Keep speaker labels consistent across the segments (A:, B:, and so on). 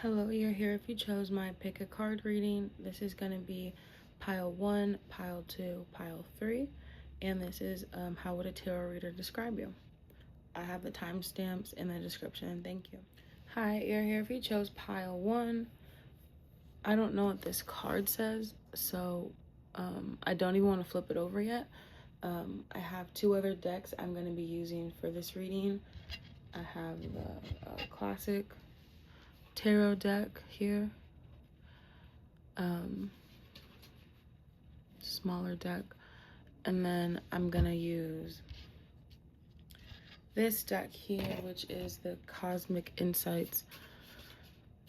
A: Hello, you're here if you chose my pick a card reading. This is going to be pile 1, pile 2, pile 3, and this is how would a tarot reader describe you. I have the timestamps in the description. Thank you. Hi, you're here if you chose pile 1. I don't know what this card says, so I don't even want to flip it over yet. I have 2 other decks I'm going to be using for this reading. I have the classic tarot deck here, smaller deck, and then I'm gonna use this deck here, which is the Cosmic Insights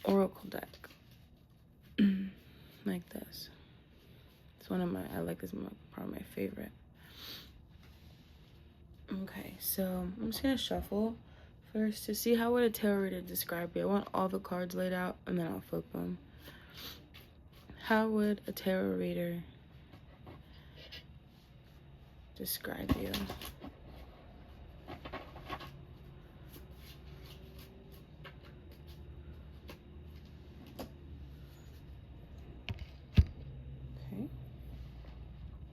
A: Oracle deck. Like this. It's one of my, I like this, probably my favorite. Okay, so I'm just gonna shuffle first to see how would a tarot reader describe you. I want all the cards laid out and then I'll flip them. How would a tarot reader describe you? Okay.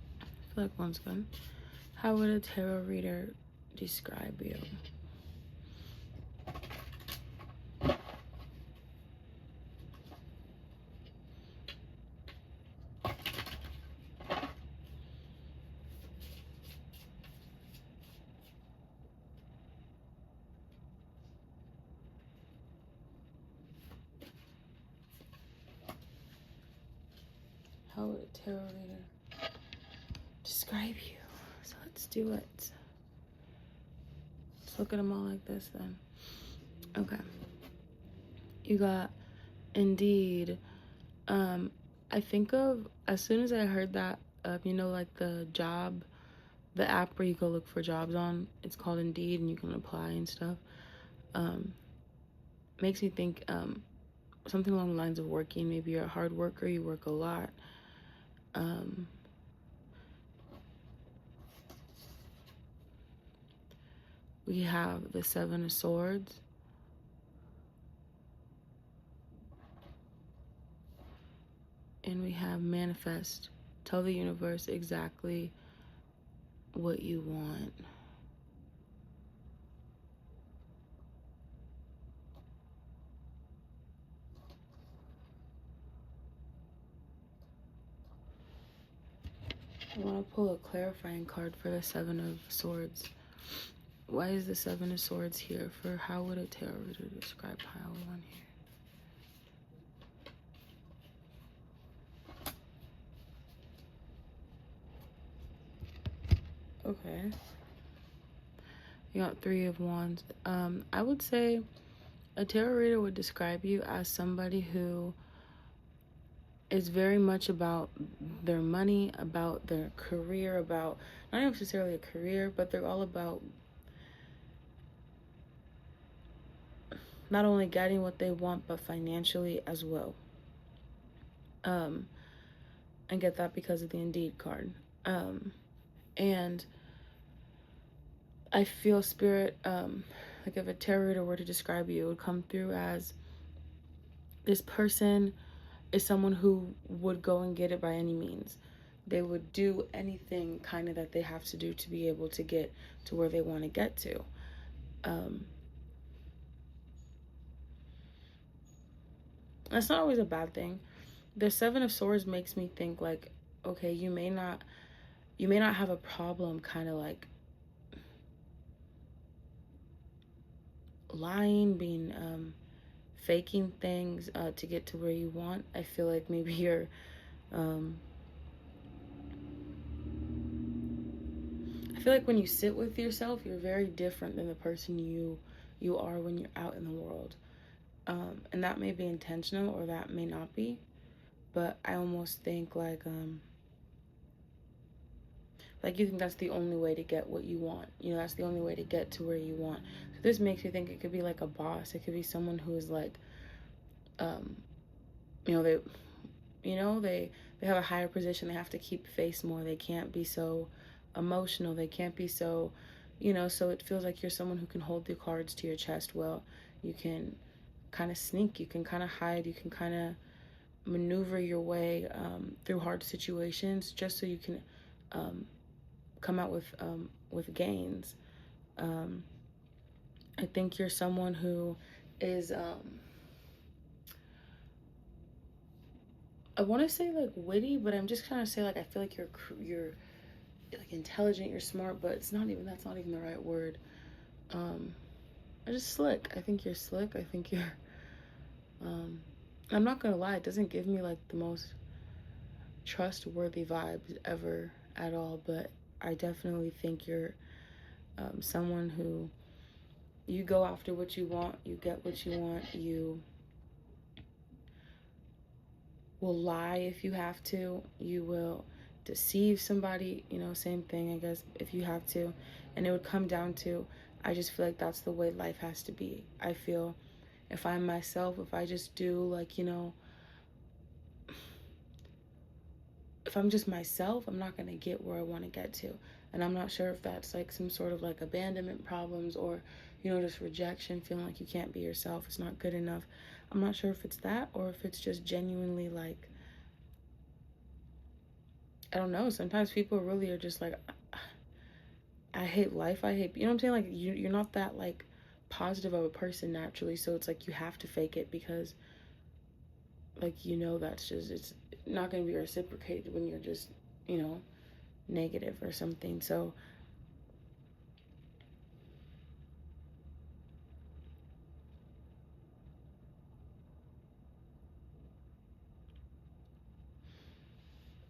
A: I feel like one's good. How would a tarot reader describe you? How would a tarot reader describe you? So let's do it. Let's look at them all like this then. Okay. You got Indeed. I think of, as soon as I heard that, you know, like the job, the app where you go look for jobs on, it's called Indeed and you can apply and stuff. Makes me think something along the lines of working. Maybe you're a hard worker, you work a lot. We have the 7 of Swords. And we have manifest. Tell the universe exactly what you want. I want to pull a clarifying card for the 7 of Swords. Why is the 7 of Swords here? For how would a tarot reader describe pile 1 here? Okay. You got 3 of Wands. I would say a tarot reader would describe you as somebody who is very much about their money, about their career, about not necessarily a career, but they're all about not only getting what they want, but financially as well. And get that because of the Indeed card. And I feel spirit, like if a tarot reader were to describe you, it would come through as this person is someone who would go and get it by any means. They would do anything kind of that they have to do to be able to get to where they want to get to. That's not always a bad thing. The 7 of Swords makes me think like, okay, you may not have a problem kind of like lying, being faking things to get to where you want. I feel like maybe you're I feel like when you sit with yourself, you're very different than the person you are when you're out in the world. And that may be intentional or that may not be, but I almost think like you think that's the only way to get what you want. You know, that's the only way to get to where you want. So this makes me think it could be like a boss. It could be someone who is like, they have a higher position. They have to keep face more. They can't be so emotional. They can't be so, so it feels like you're someone who can hold the cards to your chest well. You can kind of sneak, you can kind of hide, you can kind of maneuver your way through hard situations just so you can come out with gains. I think you're someone who is I want to say like witty, but I'm just kind of say like I feel like you're like intelligent, you're smart, but it's not even, that's not even the right word. I just slick. I think you're slick. I think you're I'm not gonna lie, it doesn't give me like the most trustworthy vibes ever at all, but I definitely think you're someone who, you go after what you want, you get what you want, you will lie if you have to, you will deceive somebody, you know, same thing, I guess, if you have to. And it would come down to, I just feel like that's the way life has to be. I feel if I'm myself, if I just do like, you know, if I'm just myself, I'm not gonna get where I want to get to. And I'm not sure if that's like some sort of like abandonment problems, or, you know, just rejection, feeling like you can't be yourself, it's not good enough. I'm not sure if it's that, or if it's just genuinely like, I don't know, sometimes people really are just like, I hate life, I hate, you know what I'm saying? Like, you're not that like positive of a person naturally, so it's like you have to fake it because, like, you know, that's just, it's not going to be reciprocated when you're just, you know, negative or something. So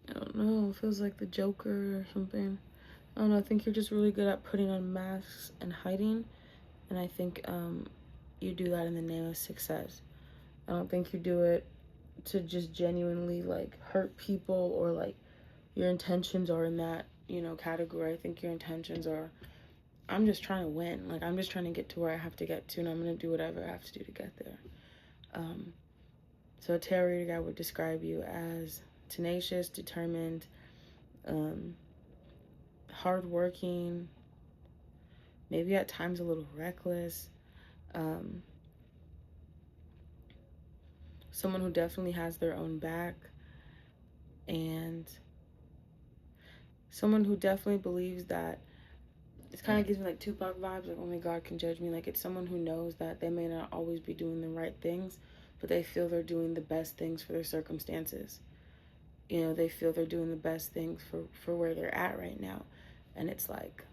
A: I don't know, it feels like the Joker or something. I don't know, I think you're just really good at putting on masks and hiding, and I think you do that in the name of success. I don't think you do it to just genuinely like hurt people, or like your intentions are in that, you know, category. I think your intentions are, I'm just trying to win, like I'm just trying to get to where I have to get to, and I'm gonna do whatever I have to do to get there. So a tarot reader guy would describe you as tenacious, determined, hardworking, maybe at times a little reckless, someone who definitely has their own back, and someone who definitely believes that, it kind of gives me like Tupac vibes, like only God can judge me. Like, it's someone who knows that they may not always be doing the right things, but they feel they're doing the best things for their circumstances. You know, they feel they're doing the best things for where they're at right now. And it's like,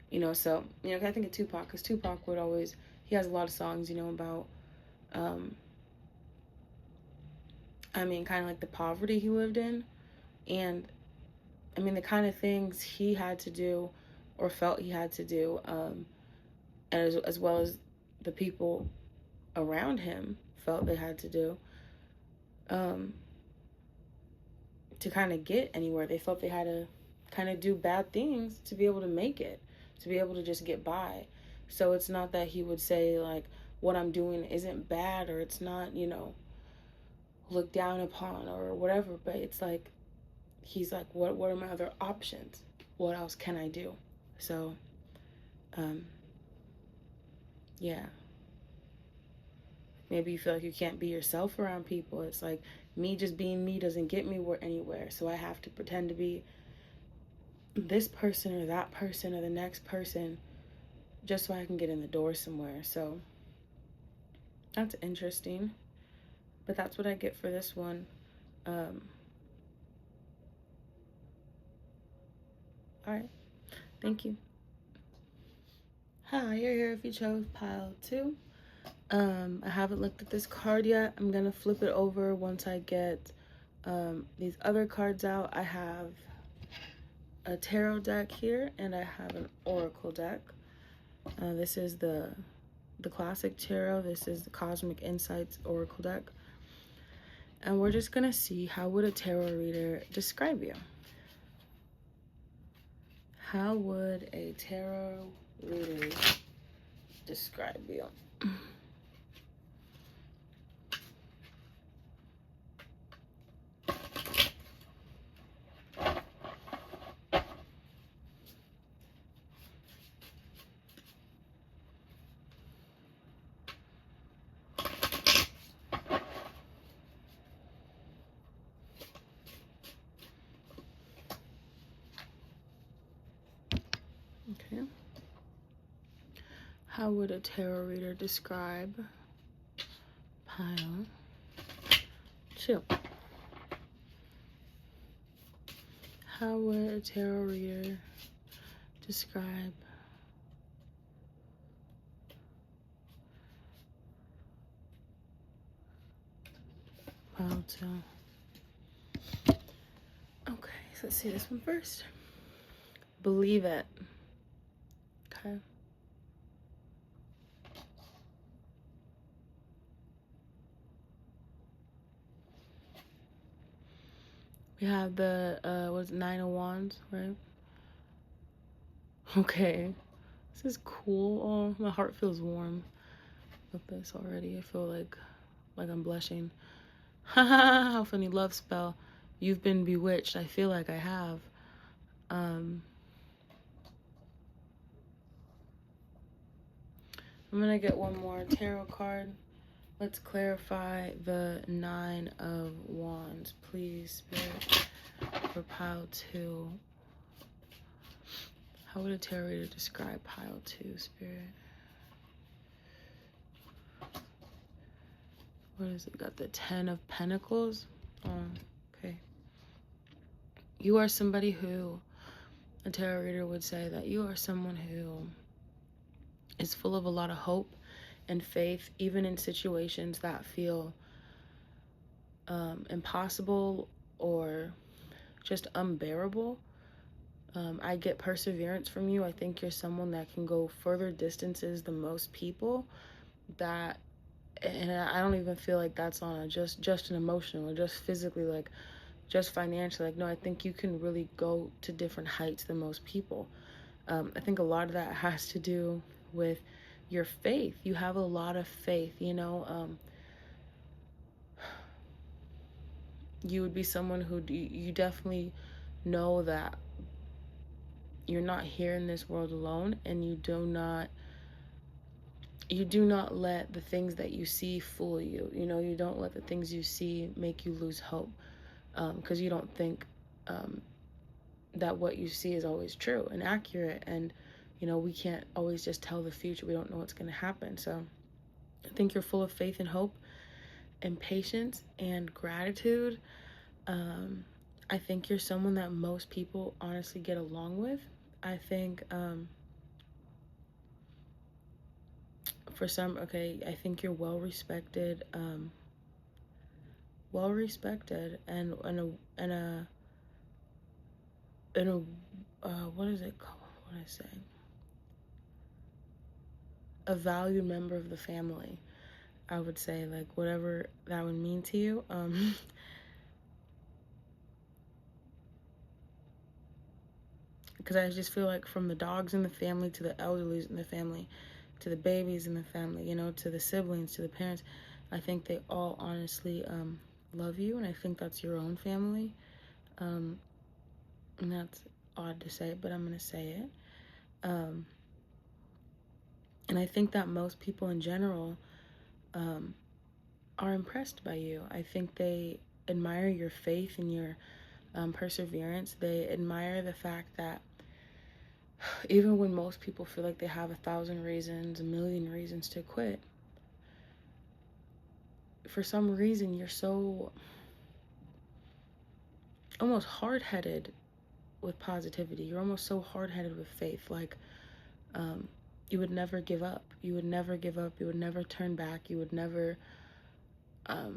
A: you know, so, you know, I think of Tupac, because Tupac would always, he has a lot of songs, you know, about, I mean, kind of like the poverty he lived in. And, I mean, the kind of things he had to do, or felt he had to do, and as well as the people around him felt they had to do, to kind of get anywhere. They felt they had to kind of do bad things to be able to make it, to be able to just get by. So it's not that he would say like, what I'm doing isn't bad, or it's not, you know, looked down upon or whatever, but it's like, he's like, what are my other options? What else can I do? So, yeah. Maybe you feel like you can't be yourself around people. It's like, me just being me doesn't get me anywhere. So I have to pretend to be this person or that person or the next person just so I can get in the door somewhere. So that's interesting. But that's what I get for this one. All right. Thank you. Hi, you're here if you chose pile 2. I haven't looked at this card yet. I'm gonna flip it over once I get these other cards out. I have a tarot deck here, and I have an oracle deck. This is the classic tarot. This is the Cosmic Insights oracle deck. And we're just gonna see, how would a tarot reader describe you? How would a tarot reader describe you? Okay. How would a tarot reader describe pile 2? How would a tarot reader describe pile 2? Okay, so let's see this one first. Believe it. Okay. We have the, what's 9 of Wands, right? Okay. This is cool. Oh, my heart feels warm with this already. I feel like I'm blushing. Haha, how funny. Love spell. You've been bewitched. I feel like I have. I'm gonna get one more tarot card. Let's clarify the 9 of Wands, please, Spirit, for pile 2. How would a tarot reader describe pile 2, Spirit? What is it? Got the 10 of Pentacles. Oh, okay. You are somebody who, a tarot reader would say that you are someone who is full of a lot of hope and faith, even in situations that feel impossible or just unbearable. I get perseverance from you. I think you're someone that can go further distances than most people. That, and I don't even feel like that's on a just an emotional or just physically, like just financially. Like, no, I think you can really go to different heights than most people. I think a lot of that has to do with your faith. You have a lot of faith, you know. You would be someone who you definitely know that you're not here in this world alone, and you do not let the things that you see fool you. You know, you don't let the things you see make you lose hope, because you don't think that what you see is always true and accurate. And you know, we can't always just tell the future. We don't know what's going to happen. So I think you're full of faith and hope and patience and gratitude. I think you're someone that most people honestly get along with. I think for some, okay, I think you're well respected, and what is it called? What I say? A valued member of the family. I would say, like, whatever that would mean to you. Because I just feel like from the dogs in the family to the elderly in the family to the babies in the family, you know, to the siblings, to the parents, I think they all honestly love you, and I think that's your own family. And that's odd to say, but I'm going to say it. And I think that most people in general are impressed by you. I think they admire your faith and your perseverance. They admire the fact that even when most people feel like they have 1,000 reasons, 1,000,000 reasons to quit, for some reason you're so almost hard-headed with positivity. You're almost so hard-headed with faith. Like, you would never give up. You would never give up. You would never turn back. You would never,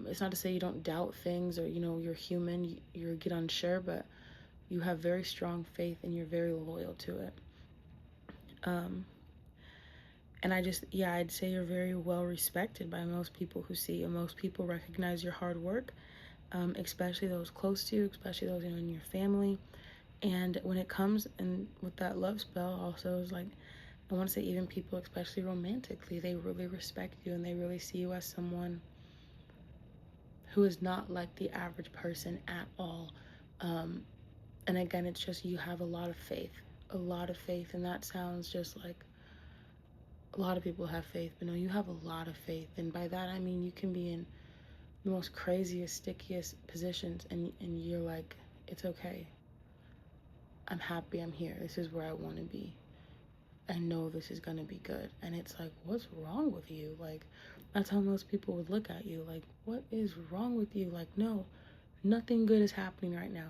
A: it's not to say you don't doubt things, or, you know, you're human, you get unsure, but you have very strong faith and you're very loyal to it. And I'd say you're very well respected by most people who see you. Most people recognize your hard work, especially those close to you, especially those, you know, in your family. And when it comes and with that love spell also is like, I want to say even people, especially romantically, they really respect you and they really see you as someone who is not like the average person at all. And again, it's just you have a lot of faith, and that sounds just like a lot of people have faith, but no, you have a lot of faith. And by that, I mean you can be in the most craziest, stickiest positions, and you're like, it's okay. I'm happy I'm here. This is where I want to be. and know this is going to be good. And it's like, what's wrong with you? Like, that's how most people would look at you. Like, what is wrong with you? Like, no, nothing good is happening right now.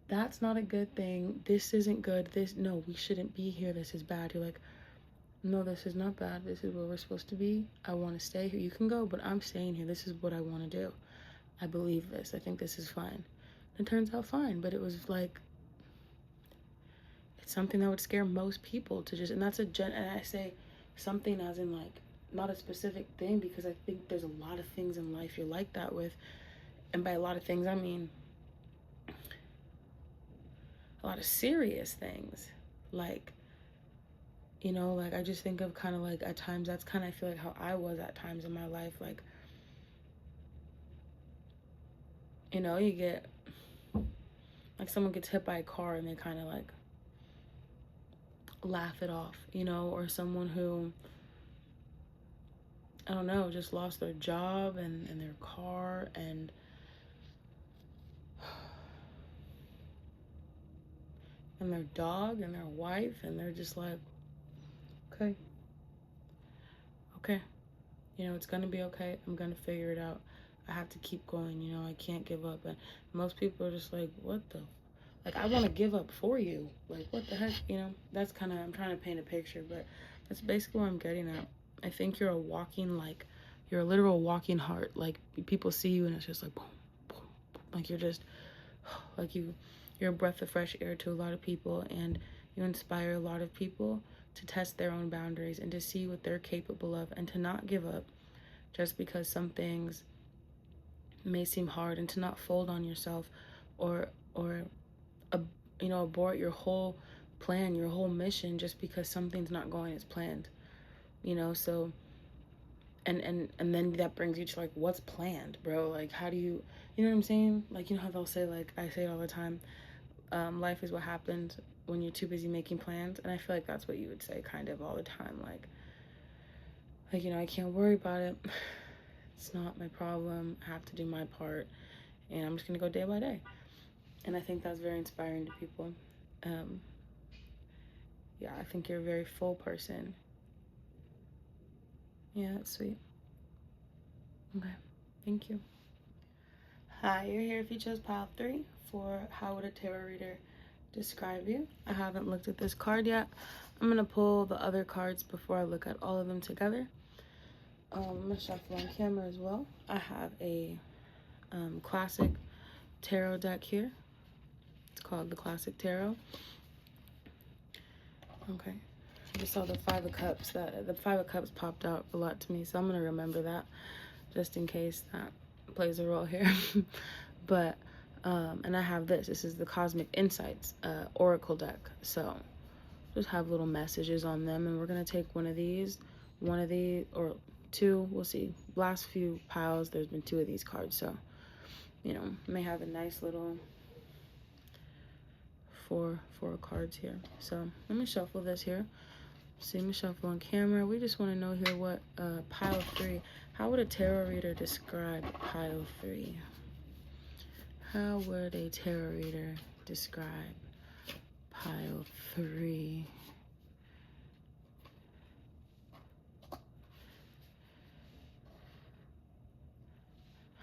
A: That's not a good thing. This isn't good. No, we shouldn't be here. This is bad. You're like, no, this is not bad. This is where we're supposed to be. I want to stay here. You can go, but I'm staying here. This is what I want to do. I believe this. I think this is fine. It turns out fine, but it was like, it's something that would scare most people to just, and that's and I say something as in like, not a specific thing, because I think there's a lot of things in life you're like that with. And by a lot of things, I mean a lot of serious things. Like, you know, like I just think of kind of like at times, that's kind of, I feel like how I was at times in my life. Like, you know, you get, like someone gets hit by a car and they kind of like laugh it off, you know, or someone who, I don't know, just lost their job and their car and their dog and their wife, and they're just like, okay, you know, it's gonna be okay. I'm gonna figure it out. I have to keep going, you know, I can't give up. And most people are just like, what the, like, I want to give up for you. Like, what the heck, you know? That's kind of, I'm trying to paint a picture, but that's basically what I'm getting at. I think you're a walking, like, you're a literal walking heart. Like, people see you and it's just like, boom, boom, boom. Like, you're just, like, you're a breath of fresh air to a lot of people, and you inspire a lot of people to test their own boundaries and to see what they're capable of, and to not give up just because some things may seem hard, and to not fold on yourself or you know, abort your whole plan, your whole mission, just because something's not going as planned, you know. So and then that brings you to like, what's planned, bro? Like, how do you know what I'm saying? Like, you know how they'll say, like, I say it all the time, life is what happens when you're too busy making plans. And I feel like that's what you would say kind of all the time. Like, you know, I can't worry about it. It's not my problem. I have to do my part, and I'm just gonna go day by day. And I think that's very inspiring to people. Yeah, I think you're a very full person. Yeah, that's sweet. Okay, thank you. Hi, you're here if you chose pile 3 for how would a tarot reader describe you. I haven't looked at this card yet. I'm gonna pull the other cards before I look at all of them together. I'm gonna shuffle on camera as well. I have a classic tarot deck here. It's called the Classic Tarot. Okay. I just saw the Five of Cups. The Five of Cups popped out a lot to me, so I'm gonna remember that just in case that plays a role here. But and I have this. This is the Cosmic Insights Oracle deck. So just have little messages on them, and we're gonna take one of these, or two. We'll see. Last few piles, there's been 2 of these cards, so you know, may have a nice little four cards here. So let me shuffle this here. See me shuffle on camera. We just want to know here what pile 3. How would a tarot reader describe pile 3? How would a tarot reader describe pile 3?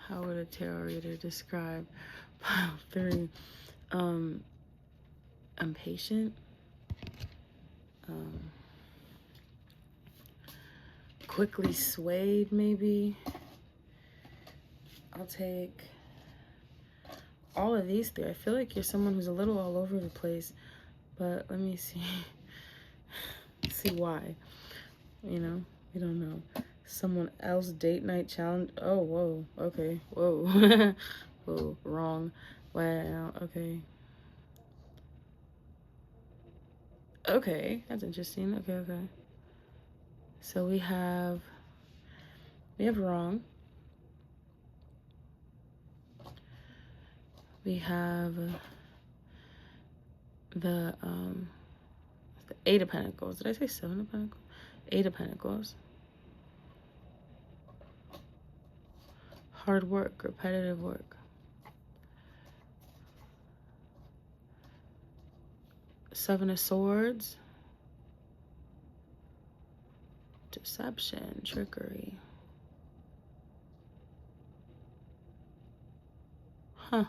A: How would a tarot reader describe pile 3? Impatient. Quickly swayed, maybe. I'll take all of these 3. I feel like you're someone who's a little all over the place, but let me see. See why. You know, we don't know. Someone else date night challenge. Oh, whoa. Okay. Whoa. Whoa. Wrong. Wow. Okay. Okay. That's interesting. Okay. So we have wrong. We have the 8 of Pentacles. Did I say 7 of Pentacles? 8 of Pentacles. Hard work, repetitive work. 7 of Swords. Deception, trickery. Huh.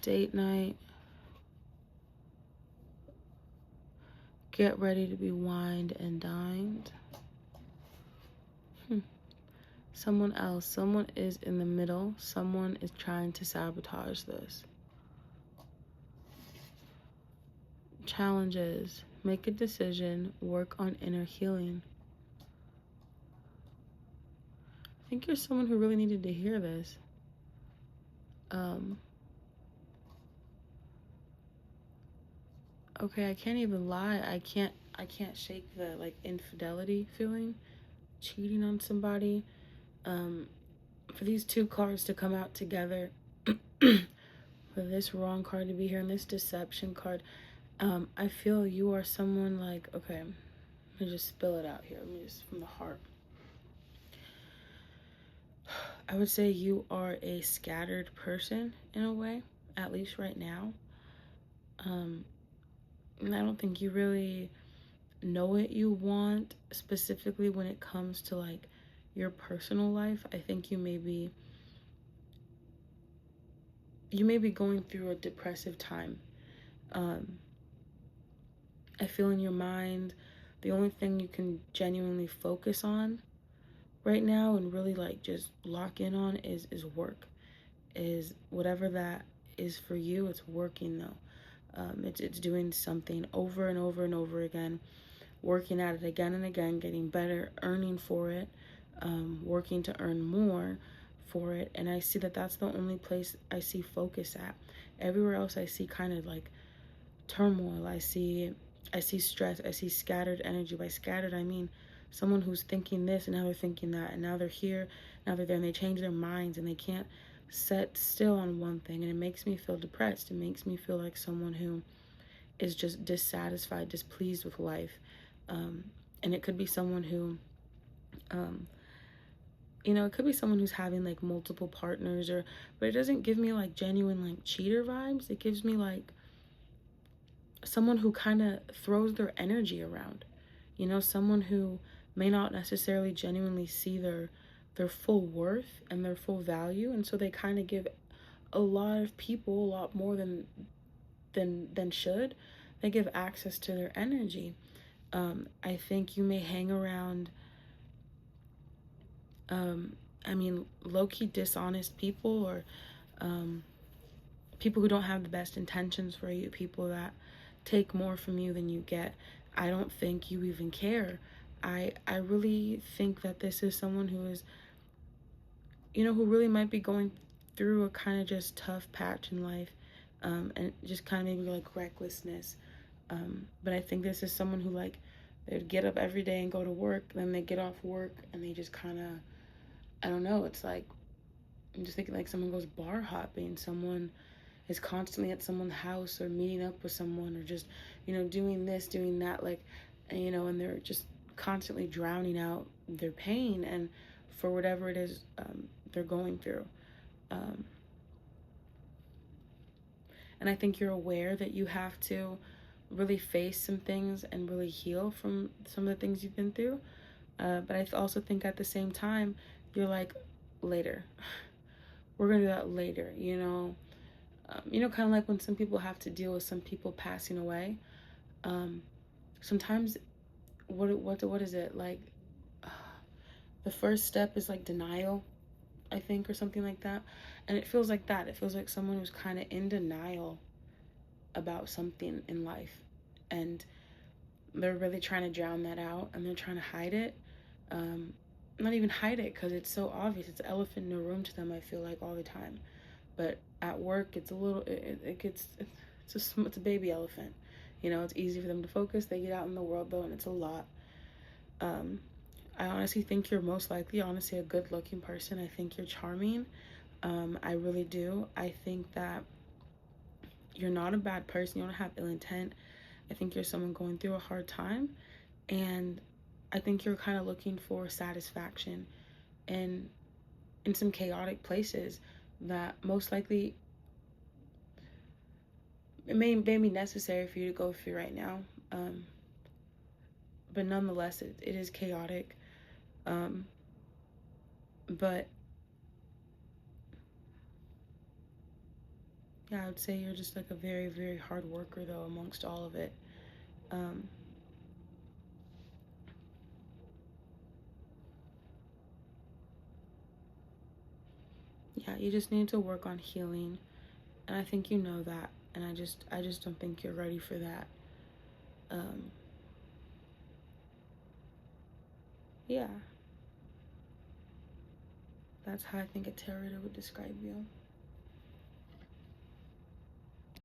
A: Date night. Get ready to be wined and dined. Someone else. Someone is in the middle. Someone is trying to sabotage this. Challenges. Make a decision. Work on inner healing. I think you're someone who really needed to hear this. Okay, I can't even lie. I can't shake the like infidelity feeling, cheating on somebody. For these two cards to come out together, for this wrong card to be here and this deception card, I feel you are someone like, okay, let me just spill it out here. Let me just, from the heart. I would say you are a scattered person in a way, at least right now. And I don't think you really know what you want specifically when it comes to like your personal life. I think you may be going through a depressive time. I feel in your mind, the only thing you can genuinely focus on right now and really like just lock in on is work. Is whatever that is for you, it's working though. It's doing something over and over and over again, working at it again and again, getting better, earning for it, working to earn more for it. And I see that that's the only place I see focus at. Everywhere else I see kind of like turmoil. I see stress. I see scattered energy. By scattered, I mean someone who's thinking this and now they're thinking that, and now they're here, now they're there, and they change their minds and they can't set still on one thing. And it makes me feel depressed. It makes me feel like someone who is just dissatisfied, displeased with life. And it could be someone who, it could be someone who's having like multiple partners, but it doesn't give me like genuine like cheater vibes. It gives me like someone who kind of throws their energy around, someone who may not necessarily genuinely see their full worth and their full value, and so they kind of give a lot of people a lot more than should. They give access to their energy. I think you may hang around low-key dishonest people, or people who don't have the best intentions for you, people that take more from you than you get. I don't think you even care. I really think that this is someone who is, who really might be going through a kind of just tough patch in life, and just kind of maybe like recklessness. But I think this is someone who like, they'd get up every day and go to work, then they get off work and they just kind of, I don't know, it's like, I'm just thinking like someone goes bar hopping, someone is constantly at someone's house or meeting up with someone, or just, doing this, doing that, like, and they're just constantly drowning out their pain and for whatever it is they're going through. And I think you're aware that you have to really face some things and really heal from some of the things you've been through. But I also think at the same time, you're like, later. We're going to do that later, kind of like when some people have to deal with some people passing away. Sometimes, what is it? Like, the first step is like denial, I think, or something like that. And it feels like that. It feels like someone who's kind of in denial about something in life. And they're really trying to drown that out, and they're trying to hide it. Not even hide it, because it's so obvious. It's an elephant in the room to them, I feel like, all the time. But at work, it's a little, it's a baby elephant. It's easy for them to focus. They get out in the world, though, and it's a lot. I honestly think you're most likely, honestly, a good-looking person. I think you're charming. I really do. I think that you're not a bad person. You don't have ill intent. I think you're someone going through a hard time, and I think you're kind of looking for satisfaction in some chaotic places that most likely it may be necessary for you to go through right now. but nonetheless, it is chaotic. But yeah, I would say you're just like a very, very hard worker though amongst all of it. Yeah, you just need to work on healing, and I think you know that, and I just don't think you're ready for that. Yeah, that's how I think a tarot reader would describe you.